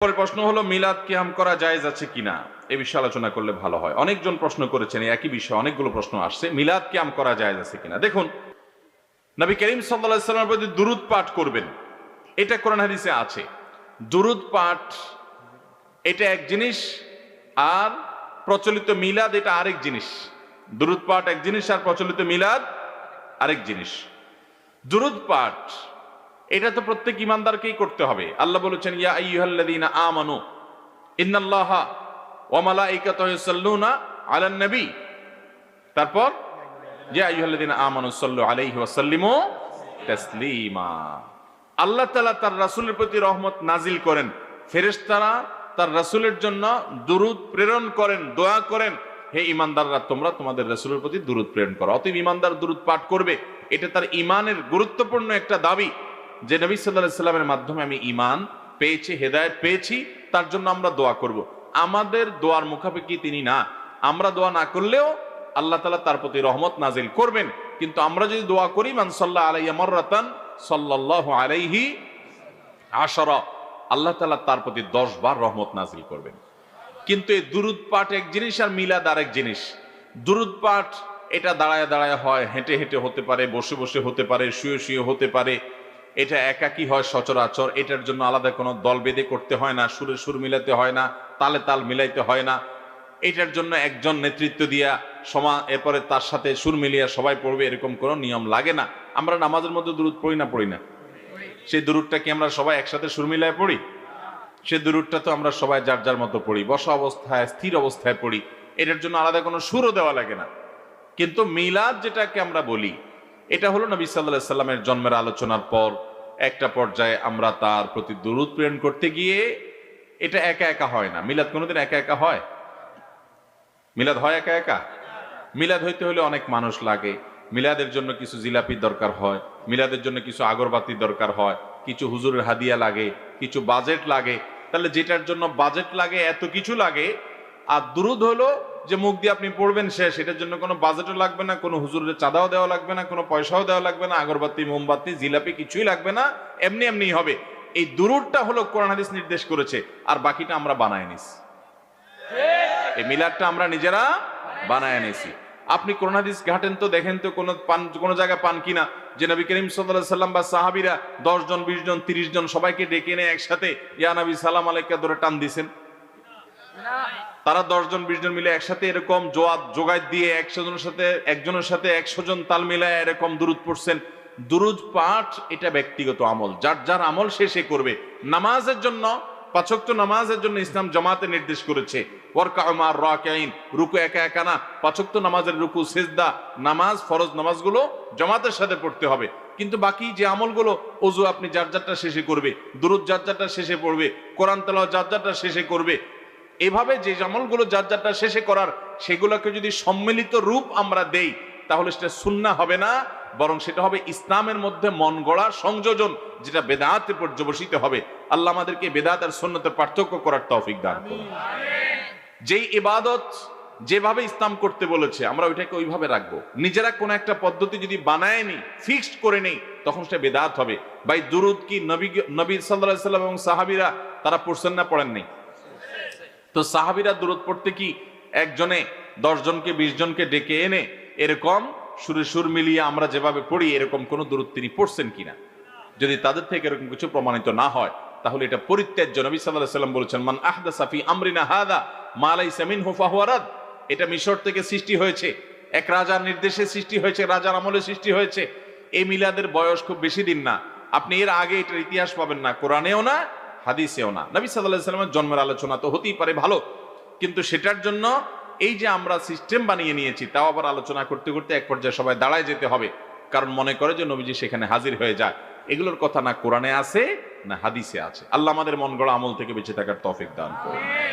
পরের প্রশ্ন হলো মিলাদ কিয়াম করা জায়েজ আছে কিনা, এ বিষয়ে আলোচনা করলে ভালো হয়। অনেকজন প্রশ্ন করেছেন একই বিষয়ে, অনেকগুলো প্রশ্ন আসছে। মিলাদ কিয়াম করা জায়েজ আছে কিনা, দেখুন, নবী করিম সাল্লাল্লাহু আলাইহি ওয়াসাল্লামের প্রতি দুরূদ পাঠ করবেন, এটা কোরআন হাদিসে আছে। দুরূদ পাঠ এটা এক জিনিস, আর প্রচলিত মিলাদ এটা আরেক জিনিস। দুরূদ পাঠ এক জিনিস, আর প্রচলিত মিলাদ আরেক জিনিস। দুরূদ পাঠ এটা তো প্রত্যেক ইমানদারকেই করতে হবে। আল্লাহ বলেছেন, ইয়া আইয়ুহাল্লাযীনা আমানু ইন্নাল্লাহা ওয়া মালাইকাতাহু ইউসাল্লুনা আলান নবী। তারপর ইয়া আইয়ুহাল্লাযীনা আমানু সাল্লু আলাইহি ওয়া সাল্লিমু তাসলিমা। আল্লাহ তাআলা তার রাসূলের প্রতি রহমত নাজিল করেন, ফেরেশতারা তার রাসূলের জন্য দুরূদ প্রেরণ করেন, দোয়া করেন, হে ঈমানদাররা তোমরা তোমাদের রাসূলের প্রতি দুরূদ প্রেরণ করো। অতএব ঈমানদার দুরূদ পাঠ করবে, এটা তার ঈমানের গুরুত্বপূর্ণ একটা দাবি যে নবী সাল্লাল্লাহু আলাইহি সাল্লামের মাধ্যমে আমি ঈমান পেয়েছি, হেদায়েত পেয়েছি, তার জন্য আমরা দোয়া করব। আমাদের দোয়ার মুখাপেক্ষি তিনি না, আমরা দোয়া না করলেও আল্লাহ তাআলা তার প্রতি রহমত নাজিল করবেন। কিন্তু আমরা যদি দোয়া করি, মান সাল্লা আলাইয়া মাররাতান সাল্লাল্লাহু আলাইহি আশারা, আল্লাহ তাআলা তার প্রতি 10 বার রহমত নাজিল করবেন। কিন্তু এই দুরূদ পাঠ এক জিনিস, আর মিলাদ আরেক জিনিস। দুরূদ পাঠ এটা দাঁড়ায় দাঁড়ায় হয়, হেঁটে হেঁটে হতে পারে, বসে বসে হতে পারে, শুয়ে শুয়ে হতে পারে, এটা একাকী হয় সচরাচর। এটার জন্য আলাদা কোনো দল বেঁধে করতে হয় না, সুরে সুর মিলাতে হয় না, তালে তাল মিলাইতে হয় না। এটার জন্য একজন নেতৃত্ব দিয়া এরপরে তার সাথে সুর মিলিয়া সবাই পড়বে, এরকম কোনো নিয়ম লাগে না। আমরা নামাজের মধ্যে দুরূদ পড়ি না? সেই দুরূদটা কি আমরা সবাই একসাথে সুর মিলায় পড়ি? সে দুরূদটা তো আমরা সবাই যার যার মতো পড়ি, বসা অবস্থায়, স্থির অবস্থায় পড়ি। এটার জন্য আলাদা কোনো সুরও দেওয়া লাগে না। কিন্তু মিলাদ যেটাকে আমরা বলি, এটা হলো নবী সাল্লাল্লাহু আলাইহি সাল্লামের জন্মের আলোচনার পর একটা পর্যায়ে আমরা তার প্রতি দুরূদ প্রেরণ করতে গিয়ে, এটা একা একা হয় না। মিলাদ কোনোদিন একা একা হয়? মিলাদ হয় একা একা? মিলাদ হইতে হলে অনেক মানুষ লাগে, মিলাদের জন্য কিছু জিলাপির দরকার হয়, মিলাদের জন্য কিছু আগরবাতির দরকার হয়, কিছু হুজুরের হাদিয়া লাগে, কিছু বাজেট লাগে। তাহলে যেটার জন্য বাজেট লাগে, এত কিছু লাগে। আর দুরূদ হলো যে মুখ দিয়ে আপনি পড়বেন শেষ, এটার জন্য কোনো বাজেটও লাগবে না, কোনো হুজুরের চাঁদাও দেওয়া লাগবে না, কোনো পয়সাও দেওয়া লাগবে না, আগরবাতি মোমবাতি জিলাপি কিছুই লাগবে না, এমনি এমনি হবে। এই দুরূদটা হলো কোরআন হাদিস নির্দেশ করেছে, আর বাকিটা আমরা বানায় নিছি। এই মিলাদটা আমরা নিজেরা বানায় নিছি। আপনি কোরআন হাদিস ঘাটেন তো, দেখেন তো কোন জায়গায় পান কিনা যে নবী করিম সাল্লাল্লাহু আলাইহি সাল্লাম বা সাহাবীরা 10 জন 20 জন 30 জন সবাইকে ডেকে এনে একসাথে ইয়া নবী সালাম আলাইকা ধরে টান দিয়েছেন? তারা 10 জন 20 জন মিলে একসাথে এরকম জোগাড় দিয়ে একজনের সাথে 100 জন তাল মিলায় এরকম দুরূদ পড়ছেন। দুরূদ পাঠ এটা ব্যক্তিগত আমল, যার যার আমল সে করবে। নামাজের জন্য, 5 ওয়াক্ত নামাজের জন্য ইসলাম জামাতে নির্দেশ করেছে, ওয়ারকাউ মা'আর রাকিঈন, রুকু একা একা না, 5 ওয়াক্ত নামাজের রুকু সিজদা নামাজ, ফরজ নামাজগুলো জামাতের সাথে পড়তে হবে। কিন্তু বাকি যে আমলগুলো, ওযু আপনি যার যারটা শেষে করবে, দুরূদ যার যারটা শেষে পড়বে, কোরআন তেলাওয়াত যার যারটা শেষে করবে। এভাবে যে আমলগুলো যার যারটা শেষে করার, সেগুলোকে যদি সম্মিলিত রূপ আমরা দেই, তাহলে সেটা সুন্নাহ হবে না, বরং সেটা হবে ইসলামের মধ্যে মন গড়া সংযোজন, যেটা বেদাতে পর্যবসিত হবে। আল্লাহ আমাদেরকে বেদাত আর সুন্নতের পার্থক্য করার তৌফিক দান করুন। যেই ইবাদত যেভাবে ইসলাম করতে বলেছে, আমরা ওইটাকে ওইভাবে রাখবো। নিজেরা কোন একটা পদ্ধতি যদি বানায় নি, ফিক্সড করে নেই, তখন সেটা বেদাত হবে। ভাই, দুরূদ কি নবী সাল্লাল্লাহু আলাইহি সাল্লাম এবং সাহাবীরা তারা পড়ছেন না, পড়েন নাই? তো সাহাবীরা দুরূদ পড়তে কি একজনে 10 জনকে 20 জনকে ডেকে এনে এরকম সুরে সুর মিলিয়ে আমরা যেভাবে পড়ি, এরকম কোন দুরূদ তিনি পড়ছেন কিনা? যদি তাদের থেকে এরকম কিছু প্রমাণিত না হয়, তাহলে এটা পরিত্যাজ্য। নবী সাল্লাল্লাহু আলাইহি সাল্লাম বলেছেন, মান আহদাসা ফি আমরিনা হাযা মা লাইসা মিনহু ফাহুয়া রাদ। এটা মিশর থেকে সৃষ্টি হয়েছে, এক রাজার নির্দেশে সৃষ্টি হয়েছে, রাজার আমলে সৃষ্টি হয়েছে। এই মিলাদের বয়স খুব বেশি দিন না, আপনি এর আগে এটার ইতিহাস পাবেন না, কোরআনেও না, হাদিসেও না। নবী সাল্লাল্লাহু আলাইহি সাল্লামের জন্মের আলোচনা তো হতেই পারে, ভালো, কিন্তু সেটার জন্য এই যে আমরা সিস্টেম বানিয়ে নিয়েছি, তাও আবার আলোচনা করতে করতে এক পর্যায়ে সবাই দাঁড়ায় যেতে হবে, কারণ মনে করে যে নবীজি সেখানে হাজির হয়ে যায়। এগুলোর কথা না কোরআনে আছে না হাদিসে আছে। আল্লাহ আমাদের মন গড়া আমল থেকে বেঁচে থাকার তৌফিক দান করুন।